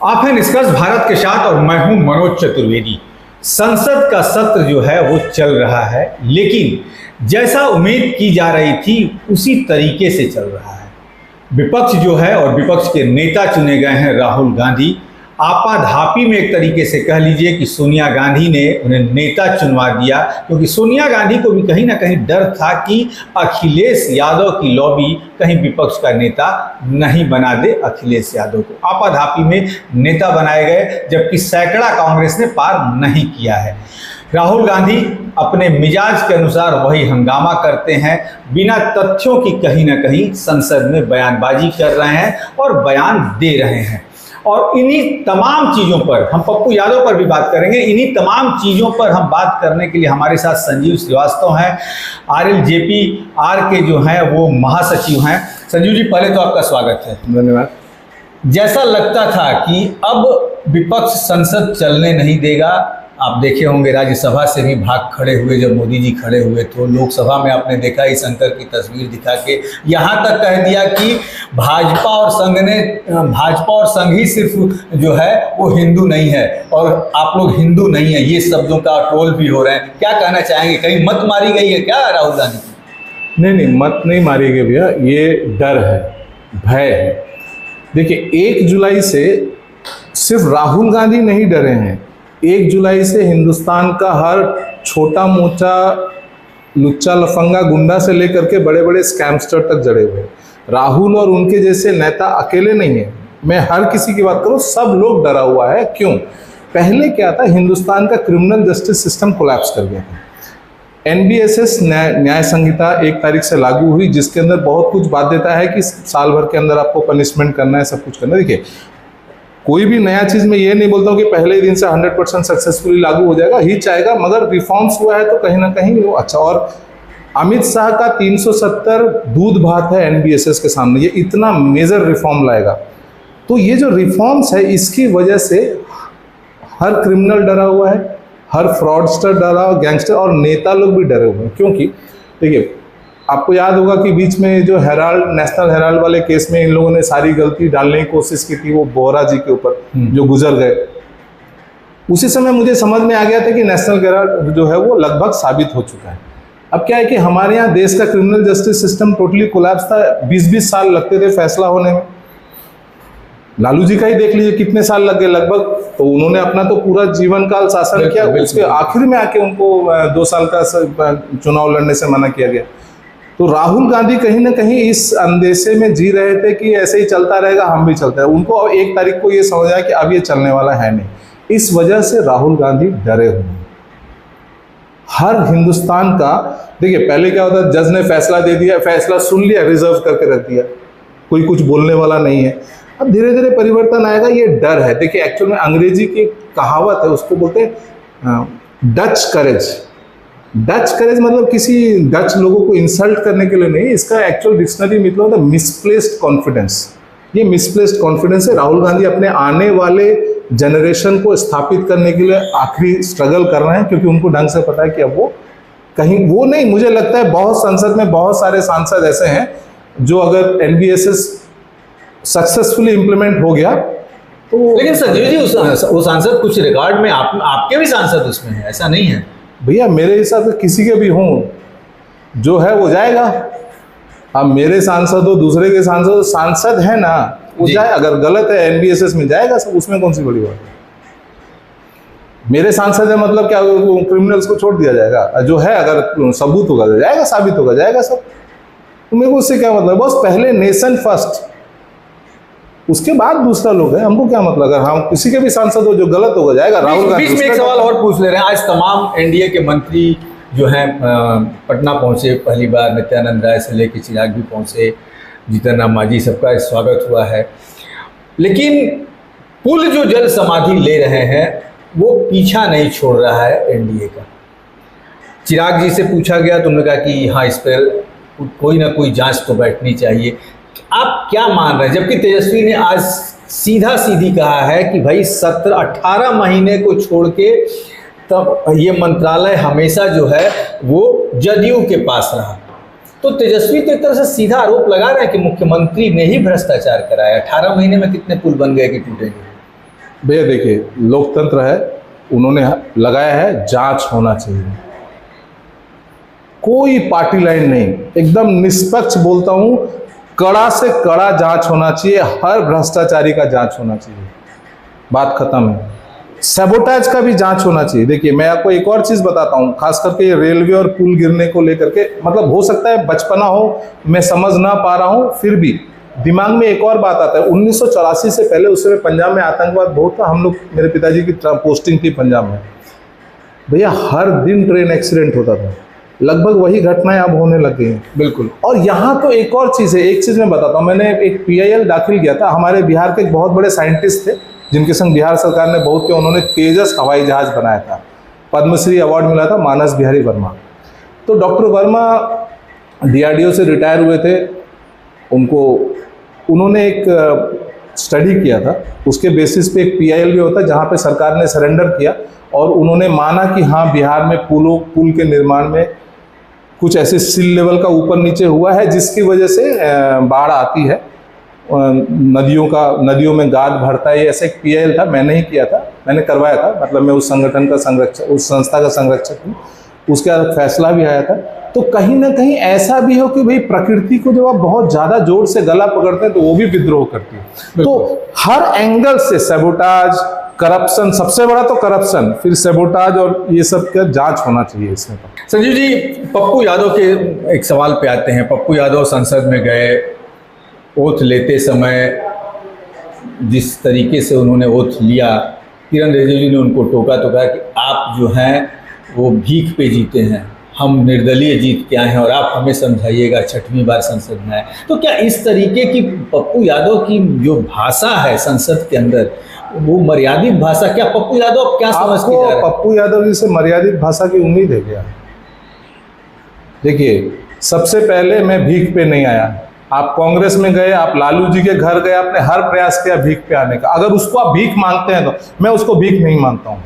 आप हैं निष्कर्ष भारत के साथ और मैं हूं मनोज चतुर्वेदी। संसद का सत्र जो है वो चल रहा है, लेकिन जैसा उम्मीद की जा रही थी उसी तरीके से चल रहा है। विपक्ष जो है और विपक्ष के नेता चुने गए हैं राहुल गांधी। आपाधापी में एक तरीके से कह लीजिए कि सोनिया गांधी ने उन्हें नेता चुनवा दिया, क्योंकि सोनिया गांधी को भी कहीं ना कहीं डर था कि अखिलेश यादव की लॉबी कहीं विपक्ष का नेता नहीं बना दे अखिलेश यादव को। आपाधापी में नेता बनाए गए, जबकि सैकड़ा कांग्रेस ने पार नहीं किया है। राहुल गांधी अपने मिजाज के अनुसार वही हंगामा करते हैं, बिना तथ्यों की कहीं ना कहीं संसद में बयानबाजी कर रहे हैं और बयान दे रहे हैं। और इन्हीं तमाम चीज़ों पर हम पप्पू यादव पर भी बात करेंगे। इन्हीं तमाम चीज़ों पर हम बात करने के लिए हमारे साथ संजीव श्रीवास्तव हैं, RLJP-R के जो हैं वो महासचिव हैं। संजीव जी, पहले तो आपका स्वागत है। धन्यवाद। जैसा लगता था कि अब विपक्ष संसद चलने नहीं देगा, आप देखे होंगे राज्यसभा से भी भाग खड़े हुए जब मोदी जी खड़े हुए तो लोकसभा में आपने देखा ही शंकर की तस्वीर दिखा के यहाँ तक कह दिया कि भाजपा और संघ ही सिर्फ जो है वो हिंदू नहीं है और आप लोग हिंदू नहीं है, ये शब्दों का ट्रोल भी हो रहे हैं। क्या कहना चाहेंगे, कहीं मत मारी गई है क्या राहुल गांधी की? नहीं, मत नहीं मारी गई भैया, ये डर है, भय है। देखिए, 1 जुलाई से सिर्फ राहुल गांधी नहीं डरे हैं। 1 जुलाई से हिंदुस्तान का हर छोटा मोटा लुच्चा लफंगा गुंडा से लेकर के बड़े बड़े स्कैमस्टर तक जड़े हुए हैं। राहुल और उनके जैसे नेता अकेले नहीं है, मैं हर किसी की बात करूं, सब लोग डरा हुआ है। क्यों? पहले क्या था, हिंदुस्तान का क्रिमिनल जस्टिस सिस्टम कोलैप्स कर गया था। NBSS न्याय संहिता 1 तारीख से लागू हुई, जिसके अंदर बहुत कुछ बाध्यता है कि साल भर के अंदर आपको पनिशमेंट करना है, सब कुछ करना है। देखिए, कोई भी नया चीज़ मैं ये नहीं बोलता हूँ कि पहले ही दिन से 100% सक्सेसफुली लागू हो जाएगा, ही चाहेगा, मगर रिफॉर्म्स हुआ है तो कहीं ना कहीं वो अच्छा। और अमित शाह का 370 दूध भात है NBSS के सामने, ये इतना मेजर रिफॉर्म लाएगा। तो ये जो रिफॉर्म्स है, इसकी वजह से हर क्रिमिनल डरा हुआ है, हर फ्रॉडस्टर डरा हुआ, गैंगस्टर और नेता लोग भी डरे हुए हैं। क्योंकि देखिए, आपको याद होगा कि बीच में जो नेशनल हेराल्ड वाले केस में इन लोगों ने सारी गलती डालने की कोशिश की थी वो बोहरा जी के ऊपर, जो गुजर गए। उसी समय मुझे समझ में आ गया था कि नेशनल हेराल्ड जो है वो लगभग साबित हो चुका है। अब क्या है कि हमारे यहाँ देश का criminal justice system totally collapse था। 20-20 साल लगते थे फैसला होने में। लालू जी का ही देख लीजिए कितने साल लग गए लगभग। तो उन्होंने अपना तो पूरा जीवन काल शासन किया, उसके आखिर में आके उनको 2 साल का चुनाव लड़ने से मना किया गया। तो राहुल गांधी कहीं ना कहीं इस अंदेशे में जी रहे थे कि ऐसे ही चलता रहेगा, हम भी चलते हैं। उनको 1 तारीख को ये समझ आया कि अब ये चलने वाला है नहीं। इस वजह से राहुल गांधी डरे हुए हैं। हर हिंदुस्तान का देखिए, पहले क्या होता, जज ने फैसला दे दिया, फैसला सुन लिया, रिजर्व करके रख दिया, कोई कुछ बोलने वाला नहीं है। अब धीरे धीरे परिवर्तन आएगा, ये डर है। देखिए, एक्चुअल में अंग्रेजी की कहावत है, उसको बोलते हैं डच करेज। डच करेज मतलब किसी डच लोगों को इंसल्ट करने के लिए नहीं, इसका एक्चुअल डिक्शनरी मतलब होता है मिसप्लेस्ड कॉन्फिडेंस। ये मिसप्लेस्ड कॉन्फिडेंस है। राहुल गांधी अपने आने वाले जनरेशन को स्थापित करने के लिए आखिरी स्ट्रगल कर रहे हैं, क्योंकि उनको ढंग से पता है कि अब वो कहीं वो नहीं। मुझे लगता है बहुत संसद में बहुत सारे सांसद ऐसे हैं जो अगर NBSS सक्सेसफुली इम्प्लीमेंट हो गया तो। लेकिन संजीव जी, वो सांसद कुछ रिकॉर्ड में आपके भी सांसद उसमें है, ऐसा नहीं है भैया। मेरे हिसाब से किसी के भी हों, जो है वो जाएगा। अब मेरे सांसद हो, दूसरे के सांसद है ना, वो जाए। अगर गलत है NBSS में जाएगा सब, उसमें कौन सी बड़ी बात है। मेरे सांसद है मतलब क्या क्रिमिनल्स को छोड़ दिया जाएगा? जो है अगर सबूत होगा तो जाएगा, साबित होगा जाएगा सब। तो मेरे को उससे क्या मतलब, बस पहले नेशन फर्स्ट, उसके बाद दूसरा लोग है। हमको क्या मतलब, अगर हम किसी के भी सांसद हो जो गलत होगा जाएगा। राहुल गांधी बीच में एक सवाल और पूछ ले रहे हैं। आज तमाम NDA के मंत्री जो हैं पटना पहुंचे पहली बार, नित्यानंद राय से लेकर चिराग भी पहुंचे, जीतन राम मांझी, सबका स्वागत हुआ है। लेकिन पुल जो जल समाधि ले रहे हैं वो पीछा नहीं छोड़ रहा है NDA का। चिराग जी से पूछा गया तो उन्होंने कहा कि हाँ, इस पर कोई ना कोई जांच तो बैठनी चाहिए। आप क्या मान रहे हैं? जबकि तेजस्वी ने आज सीधी कहा है कि भाई 18 महीने को छोड़ के तब ये मंत्रालय हमेशा जो है वो जदयू के पास रहा। तो तेजस्वी तो एक तरह से सीधा आरोप लगा रहे हैं कि मुख्यमंत्री ने ही भ्रष्टाचार कराया। 18 महीने में कितने पुल बन गए कि टूटेंगे? भैया देखिए, लोकतंत्र है, उन्होंने लगाया है जांच होना चाहिए, कोई पार्टी लाइन नहीं, एकदम निष्पक्ष बोलता हूं, कड़ा से कड़ा जांच होना चाहिए, हर भ्रष्टाचारी का जांच होना चाहिए, बात खत्म है। सैबोटाज का भी जांच होना चाहिए। देखिए मैं आपको एक और चीज बताता हूं, खास करके ये रेलवे और पुल गिरने को लेकर के, मतलब हो सकता है बचपना हो, मैं समझ ना पा रहा हूं, फिर भी दिमाग में एक और बात आता है। 1984 से पहले उस समय पंजाब में आतंकवाद बहुत था, हम लोग, मेरे पिताजी की पोस्टिंग थी पंजाब में, भैया हर दिन ट्रेन एक्सीडेंट होता था, लगभग वही घटनाएं अब होने लग गई हैं। बिल्कुल। और यहाँ तो एक और चीज़ है, एक चीज़ मैं बताता हूँ, मैंने एक PIL दाखिल किया था, हमारे बिहार के एक बहुत बड़े साइंटिस्ट थे जिनके संग बिहार सरकार ने बहुत किया, उन्होंने तेजस हवाई जहाज बनाया था, पद्मश्री अवार्ड मिला था, मानस बिहारी वर्मा। तो डॉक्टर वर्मा DRDO से रिटायर हुए थे, उन्होंने एक स्टडी किया था, उसके बेसिस पे एक PIL भी होता है जहाँ पे सरकार ने सरेंडर किया और उन्होंने माना कि हाँ बिहार में पुल के निर्माण में कुछ ऐसे सिल लेवल का ऊपर नीचे हुआ है जिसकी वजह से बाढ़ आती है, नदियों में गाद भरता है। ये ऐसा एक PIL था, मैंने ही किया था, मैंने करवाया था, मतलब मैं उस संगठन का संरक्षक, उस संस्था का संरक्षक हूँ, उसके बाद फैसला भी आया था। तो कहीं ना कहीं ऐसा भी हो कि भाई प्रकृति को जब आप बहुत ज़्यादा जोर से गला पकड़ते हैं तो वो भी विद्रोह करती है। तो हर एंगल से सैबोटाज, करप्शन, सबसे बड़ा तो करप्शन, फिर सैबोटाज और ये सब का जांच होना चाहिए इसमें। संजीव जी, पप्पू यादव के एक सवाल पे आते हैं। पप्पू यादव संसद में गए, ओथ लेते समय जिस तरीके से उन्होंने ओथ लिया, किरण रिजिजू ने उनको टोका तो कहा कि आप जो हैं वो भीख पे जीते हैं, हम निर्दलीय जीत के आए हैं और आप हमें समझाइएगा, 6वीं बार संसद में आए। तो क्या इस तरीके की पप्पू यादव की जो भाषा है संसद के अंदर, वो मर्यादित भाषा, क्या पप्पू यादव क्या समझ के जा रहे हैं? पप्पू यादव जी से मर्यादित भाषा की उम्मीद है क्या? देखिए, सबसे पहले मैं भीख पे नहीं आया। आप कांग्रेस में गए, आप लालू जी के घर गए, आपने हर प्रयास किया भीख पे आने का। अगर उसको आप भीख मांगते हैं तो मैं उसको भीख नहीं मानता हूं।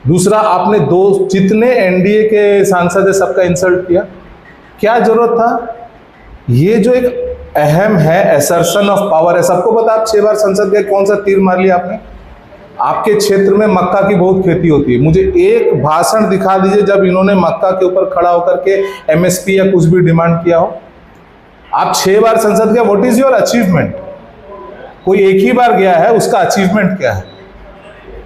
दूसरा, आपने जितने NDA के सांसद है सबका इंसल्ट किया, क्या जरूरत था? ये जो एक अहम है, असर्शन ऑफ पावर है, सबको पता, आप 6 बार संसद गए, कौन सा तीर मार लिया आपने? आपके क्षेत्र में मक्का की बहुत खेती होती है, मुझे एक भाषण दिखा दीजिए जब इन्होंने मक्का के ऊपर खड़ा होकर के MSP या कुछ भी डिमांड किया हो। आप 6 बार संसद गए, व्हाट इज योर अचीवमेंट? कोई एक ही बार गया है, उसका अचीवमेंट क्या है?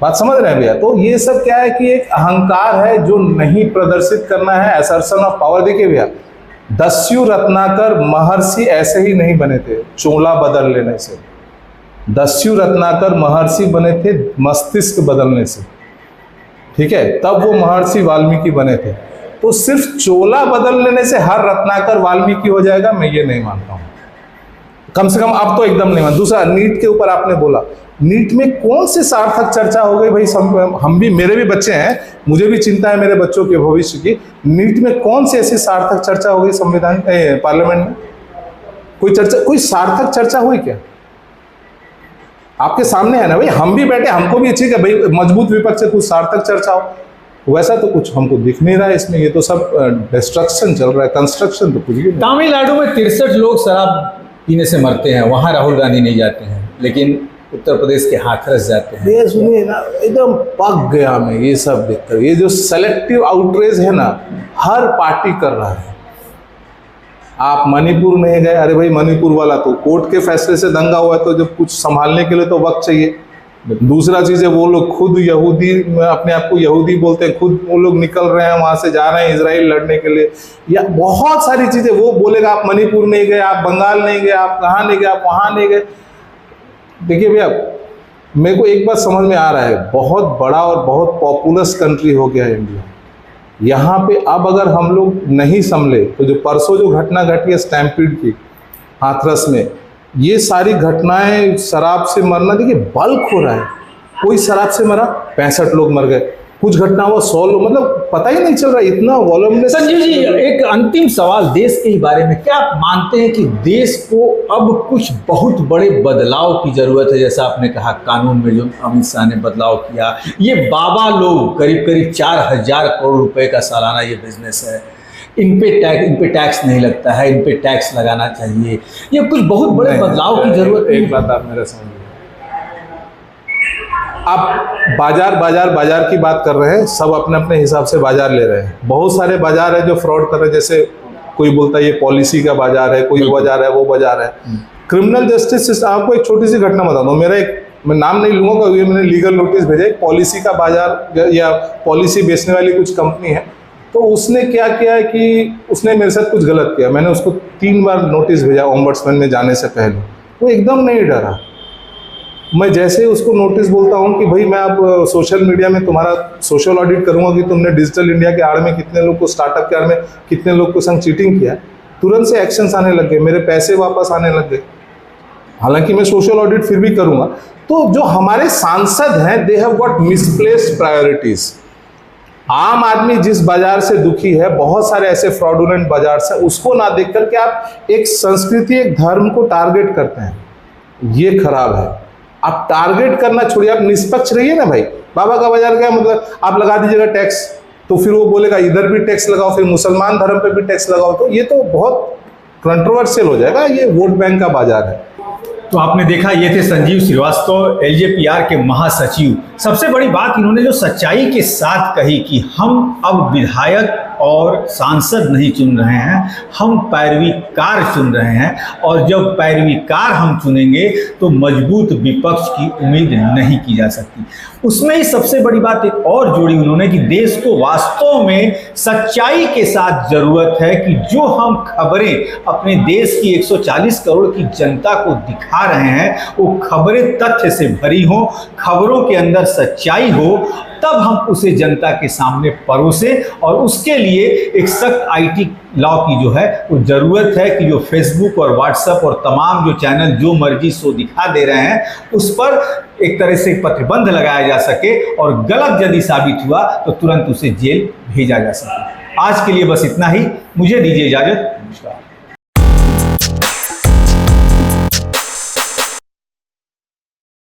बात समझ रहे हैं भैया? तो ये सब क्या है कि एक अहंकार है जो नहीं प्रदर्शित करना है, असर्शन ऑफ पावर। देखिए भैया, दस्यु रत्नाकर महर्षि ऐसे ही नहीं बने थे चोला बदल लेने से। दस्यु रत्नाकर महर्षि बने थे मस्तिष्क बदलने से, ठीक है? तब वो महर्षि वाल्मीकि बने थे। तो सिर्फ चोला बदल लेने से हर रत्नाकर वाल्मीकि हो जाएगा, मैं ये नहीं मानता हूं। कम से कम अब तो एकदम नहीं मानता। दूसरा, नीट के ऊपर आपने बोला, नीट में कौन सी सार्थक चर्चा हो गई भाई? हम भी, मेरे भी बच्चे हैं, मुझे भी चिंता है मेरे बच्चों के भविष्य की। नीट में कौन सी ऐसी सार्थक चर्चा हो गई संविधान पार्लियामेंट में? कोई चर्चा, कोई सार्थक चर्चा हुई क्या? आपके सामने है ना भाई, हम भी बैठे, हमको भी अच्छी है भाई, मजबूत विपक्ष से कुछ सार्थक चर्चा हो। वैसा तो कुछ हमको दिख नहीं रहा है इसमें। ये तो सब डिस्ट्रक्शन चल रहा है, कंस्ट्रक्शन तो कुछ भी नहीं। तमिलनाडु में 63 लोग शराब पीने से मरते हैं, वहां राहुल गांधी नहीं जाते हैं, लेकिन उत्तर प्रदेश के हाथरस जाते हैं। ये सुनिए ना, एकदम पक गया मैं ये सब देखकर। ये जो सेलेक्टिव आउटरेज है ना, हर पार्टी कर रहा है। आप मणिपुर नहीं गए, अरे भाई मणिपुर वाला तो कोर्ट के फैसले से दंगा हुआ है, तो जब कुछ संभालने के लिए तो वक्त चाहिए। दूसरा चीज़ है, वो लोग खुद यहूदी, अपने आप को यहूदी बोलते हैं, खुद वो लोग निकल रहे हैं वहाँ से, जा रहे हैं इजराइल लड़ने के लिए, या बहुत सारी चीज़ें। वो बोलेगा आप मणिपुर नहीं गए, आप बंगाल नहीं गए, आप कहाँ नहीं गए, आप वहाँ नहीं गए। देखिए भैया, मेरे को एक बात समझ में आ रहा है, बहुत बड़ा और बहुत पॉपुलस कंट्री हो गया है इंडिया। यहाँ पे अब अगर हम लोग नहीं संभले तो जो परसों जो घटना घटी है स्टैम्पीड की हाथरस में, ये सारी घटनाएं, शराब से मरना, देखिए बल्क हो रहा है। कोई शराब से मरा, 65 लोग मर गए, कुछ घटना हुआ 100 लोग, मतलब पता ही नहीं चल रहा, इतना वॉल्यूम। संजीव जी, एक अंतिम सवाल देश के ही बारे में, क्या आप मानते हैं कि देश को अब कुछ बहुत बड़े बदलाव की जरूरत है? जैसा आपने कहा कानून में जो अमित शाह ने बदलाव किया, ये बाबा लोग करीब करीब 4000 करोड़ रुपए का सालाना ये बिजनेस है, इन पे टैक्स नहीं लगता है, इन पे टैक्स लगाना चाहिए, ये कुछ बहुत बड़े बदलाव की जरूरत है। एक बात आप मेरे समझ, आप बाजार की बात कर रहे हैं, सब अपने अपने हिसाब से बाजार ले रहे हैं। बहुत सारे बाजार है जो फ्रॉड कर रहे हैं, जैसे कोई बोलता है ये पॉलिसी का बाजार है, कोई बाजार है, वो बाजार है। क्रिमिनल जस्टिस सिस्टम, आपको एक छोटी सी घटना बता दूं, मैं नाम नहीं लूंगा क्योंकि मैंने लीगल नोटिस भेजा, एक पॉलिसी का बाजार या पॉलिसी बेचने वाली कुछ कंपनी है, तो उसने क्या किया है कि उसने मेरे साथ कुछ गलत किया। मैंने उसको 3 बार नोटिस भेजा ओम्बड्समैन में जाने से पहले, वो एकदम नहीं डरा। मैं जैसे ही उसको नोटिस बोलता हूँ कि भाई मैं अब सोशल मीडिया में तुम्हारा सोशल ऑडिट करूंगा कि तुमने डिजिटल इंडिया के आड़ में कितने लोग को, स्टार्टअप के आड़ में कितने लोग को संग चीटिंग किया, तुरंत से एक्शंस आने लग गए, मेरे पैसे वापस आने लग गए। हालांकि मैं सोशल ऑडिट फिर भी करूंगा। तो जो हमारे सांसद हैं, they have got misplaced priorities. आम आदमी जिस बाजार से दुखी है, बहुत सारे ऐसे फ्रॉडुलेंट बाजार से, उसको ना देख करके आप एक संस्कृति, एक धर्म को टारगेट करते हैं, ये खराब है। आप टारगेट करना छोड़िए, आप निष्पक्ष रहिए ना भाई। बाबा का बाजार क्या मतलब, आप लगा दीजिएगा टैक्स, तो फिर वो बोलेगा इधर भी टैक्स लगाओ, फिर मुसलमान धर्म पे भी टैक्स लगाओ, तो ये तो बहुत कंट्रोवर्शियल हो जाएगा। ये वोट बैंक का बाजार है। तो आपने देखा, ये थे संजीव श्रीवास्तव, एलजेपीआर के महासचिव। सबसे बड़ी बात इन्होंने जो सच्चाई के साथ कही कि हम अब विधायक और सांसद नहीं चुन रहे हैं, हम पैरवीकार चुन रहे हैं, और जब पैरवीकार हम चुनेंगे तो मजबूत विपक्ष की उम्मीद नहीं की जा सकती। उसमें ही सबसे बड़ी बात एक और जोड़ी उन्होंने कि देश को वास्तव में सच्चाई के साथ जरूरत है कि जो हम खबरें अपने देश की 140 करोड़ की जनता को दिखा रहे हैं, वो खबरें तथ्य से भरी हों, खबरों के अंदर सच्चाई हो, तब हम उसे जनता के सामने परोसें। और उसके लिए एक सख्त आईटी लॉ की जो है वो ज़रूरत है कि जो फेसबुक और व्हाट्सएप और तमाम जो चैनल जो मर्जी शो दिखा दे रहे हैं, उस पर एक तरह से प्रतिबंध लगाया जा सके, और गलत यदि साबित हुआ तो तुरंत उसे जेल भेजा जा सके। आज के लिए बस इतना ही, मुझे दीजिए इजाज़त। नमस्कार।